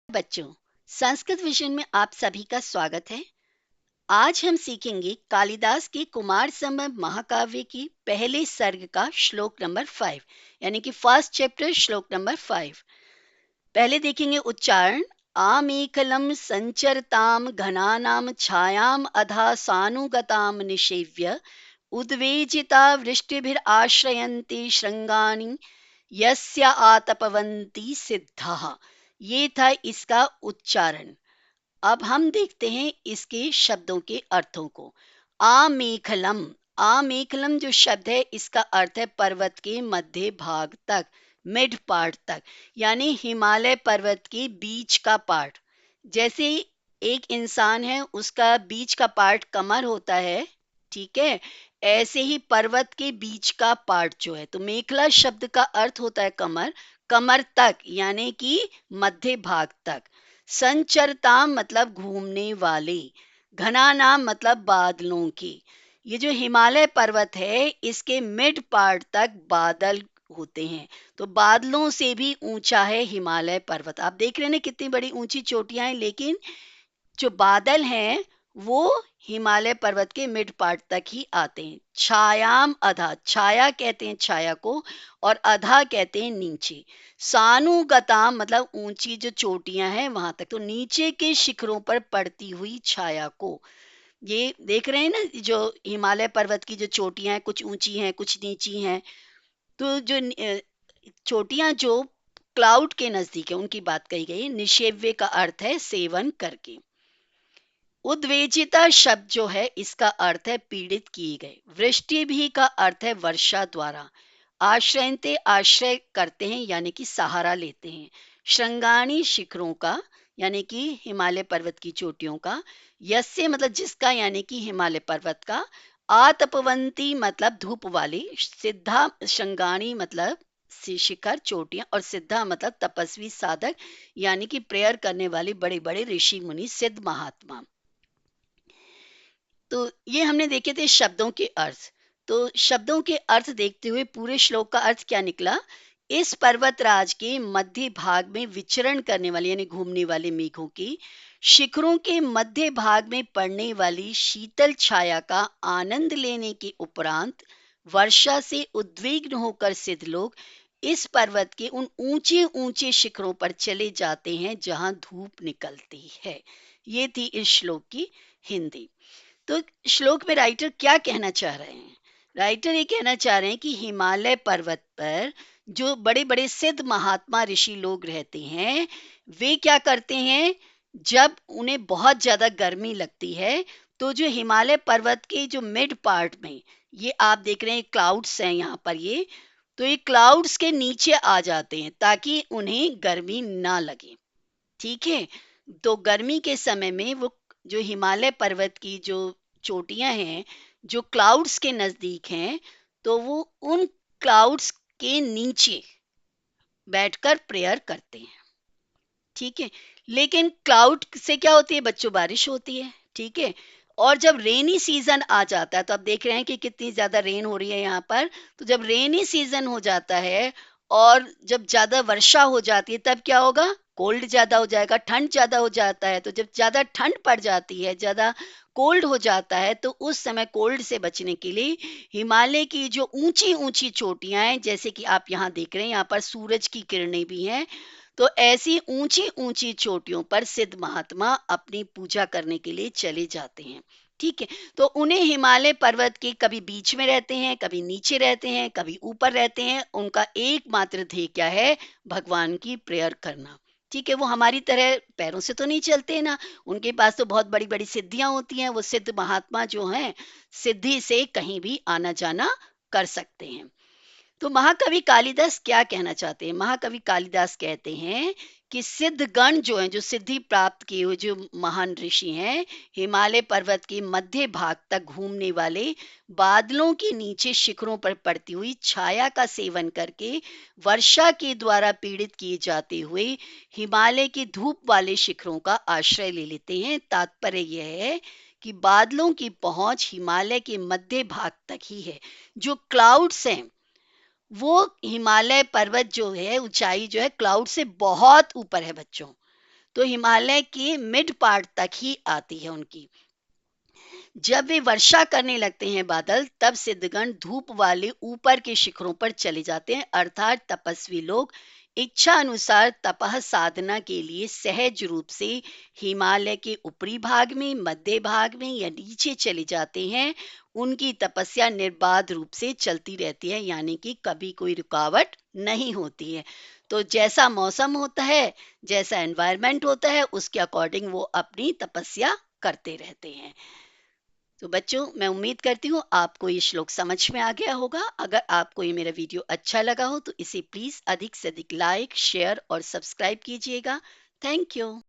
बच्चों, संस्कृत विषय में आप सभी का स्वागत है। आज हम सीखेंगे कालिदास के कुमार संभव महाकाव्य की पहले सर्ग का श्लोक नंबर 5, यानी कि फर्स्ट चैप्टर श्लोक नंबर 5। पहले देखेंगे उच्चारण। आमेखलम संचरताम घनानाम छायाम अधा सानुगताम निषेव्य उद्वेजिता वृष्टिभिराश्रयन्ति श्रृंगानि यस्य आतपवन्ति सिद्धाः। ये था इसका उच्चारण। अब हम देखते हैं इसके शब्दों के अर्थों को। आमेखलम, आमेखलम जो शब्द है इसका अर्थ है पर्वत के मध्य भाग तक, मिड पार्ट तक, यानी हिमालय पर्वत के बीच का पार्ट। जैसे एक इंसान है, उसका बीच का पार्ट कमर होता है, ठीक है, ऐसे ही पर्वत के बीच का पार्ट जो है, तो मेखला शब्द का अर्थ होता है कमर, कमर तक यानी कि मध्य भाग तक। संचरताम मतलब घूमने वाले, घना नाम मतलब बादलों की। ये जो हिमालय पर्वत है इसके मिड पार्ट तक बादल होते हैं, तो बादलों से भी ऊंचा है हिमालय पर्वत। आप देख रहे हैं ना कितनी बड़ी ऊंची चोटियां हैं, लेकिन जो बादल हैं वो हिमालय पर्वत के मिड पार्ट तक ही आते हैं। छायाम अधा, छाया कहते हैं छाया को, और अधा कहते हैं नीचे। सानुगताम मतलब ऊंची जो चोटियां हैं वहां तक, तो नीचे के शिखरों पर पड़ती हुई छाया को। ये देख रहे हैं ना, जो हिमालय पर्वत की जो चोटियां हैं, कुछ ऊंची हैं कुछ नीची हैं। तो जो चोटियां जो क्लाउड के नजदीक है उनकी बात कही गई है। निषेव्य का अर्थ है सेवन करके। उद्वेजिता शब्द जो है इसका अर्थ है पीड़ित किए गए। वृष्टि भी का अर्थ है वर्षा द्वारा। आश्रयते आश्रय करते हैं यानी कि सहारा लेते हैं। श्रृंगाणी शिखरों का यानी कि हिमालय पर्वत की चोटियों का। यस्य मतलब जिसका यानी कि हिमालय पर्वत का। आतपवंती मतलब धूप वाली। सिद्धा श्रृंगाणी मतलब शिखर चोटियां, और सिद्धा मतलब तपस्वी साधक यानी कि प्रेयर करने वाले बड़े बड़े ऋषि मुनि सिद्ध महात्मा। तो ये हमने देखे थे शब्दों के अर्थ। तो शब्दों के अर्थ देखते हुए पूरे श्लोक का अर्थ क्या निकला। इस पर्वतराज के मध्य भाग में विचरण करने वाले यानी घूमने वाले मेघों की शिखरों के मध्य भाग में पड़ने वाली शीतल छाया का आनंद लेने के उपरांत वर्षा से उद्विग्न होकर सिद्ध लोग इस पर्वत के उन ऊंचे ऊंचे शिखरों पर चले जाते हैं जहां धूप निकलती है। ये थी इस श्लोक की हिंदी। तो श्लोक में राइटर क्या कहना चाह रहे हैं। राइटर ये कहना चाह रहे हैं कि हिमालय पर्वत पर जो बड़े बड़े सिद्ध महात्मा ऋषि लोग रहते हैं, वे क्या करते हैं, जब उन्हें बहुत ज्यादा गर्मी लगती है तो जो हिमालय पर्वत के जो मिड पार्ट में, ये आप देख रहे हैं क्लाउड्स हैं यहाँ पर, ये तो ये क्लाउड्स के नीचे आ जाते हैं ताकि उन्हें गर्मी ना लगे। ठीक है, तो गर्मी के समय में वो जो हिमालय पर्वत की जो चोटियां हैं जो क्लाउड्स के नजदीक हैं, तो वो उन क्लाउड्स के नीचे बैठकर प्रेयर करते हैं। ठीक है, लेकिन क्लाउड से क्या होती है बच्चों, बारिश होती है। ठीक है, और जब रेनी सीजन आ जाता है, तो आप देख रहे हैं कि कितनी ज्यादा रेन हो रही है यहाँ पर। तो जब रेनी सीजन हो जाता है और जब ज्यादा वर्षा हो जाती है, तब क्या होगा, कोल्ड ज्यादा हो जाएगा, ठंड ज्यादा हो जाता है। तो जब ज्यादा ठंड पड़ जाती है, ज्यादा कोल्ड हो जाता है, तो उस समय कोल्ड से बचने के लिए हिमालय की जो ऊंची ऊंची चोटियां हैं, जैसे कि आप यहाँ देख रहे हैं, यहाँ पर सूरज की किरणें भी हैं, तो ऐसी ऊंची ऊंची चोटियों पर सिद्ध महात्मा अपनी पूजा करने के लिए चले जाते हैं। ठीक है, तो उन्हें हिमालय पर्वत के कभी बीच में रहते हैं, कभी नीचे रहते हैं, कभी ऊपर रहते हैं, उनका एकमात्र ध्येय क्या है, भगवान की प्रेयर करना। ठीक है, वो हमारी तरह पैरों से तो नहीं चलते ना, उनके पास तो बहुत बड़ी बड़ी सिद्धियां होती हैं। वो सिद्ध महात्मा जो हैं, सिद्धि से कहीं भी आना जाना कर सकते हैं। तो महाकवि कालिदास क्या कहना चाहते हैं। महाकवि कालिदास कहते हैं कि सिद्ध गण जो हैं, जो सिद्धि प्राप्त किए हुए जो महान ऋषि हैं, हिमालय पर्वत के मध्य भाग तक घूमने वाले बादलों के नीचे शिखरों पर पड़ती हुई छाया का सेवन करके वर्षा के द्वारा पीड़ित किए जाते हुए हिमालय के धूप वाले शिखरों का आश्रय ले लेते हैं। तात्पर्य यह है कि बादलों की पहुंच हिमालय के मध्य भाग तक ही है। जो क्लाउड्स हैं, वो हिमालय पर्वत जो है, ऊंचाई जो है क्लाउड से बहुत ऊपर है बच्चों। तो हिमालय के मिड पार्ट तक ही आती है उनकी। जब वे वर्षा करने लगते हैं बादल, तब सिद्धगण धूप वाले ऊपर के शिखरों पर चले जाते हैं, अर्थात तपस्वी लोग इच्छा अनुसार तपह साधना के लिए सहज रूप से हिमालय के ऊपरी भाग में, मध्य भाग में या नीचे चले जाते हैं। उनकी तपस्या निर्बाध रूप से चलती रहती है, यानी कि कभी कोई रुकावट नहीं होती है। तो जैसा मौसम होता है, जैसा एनवायरनमेंट होता है, उसके अकॉर्डिंग वो अपनी तपस्या करते रहते हैं। तो बच्चों, मैं उम्मीद करती हूँ आपको ये श्लोक समझ में आ गया होगा। अगर आपको ये मेरा वीडियो अच्छा लगा हो तो इसे प्लीज़ अधिक से अधिक लाइक, शेयर और सब्सक्राइब कीजिएगा। Thank you.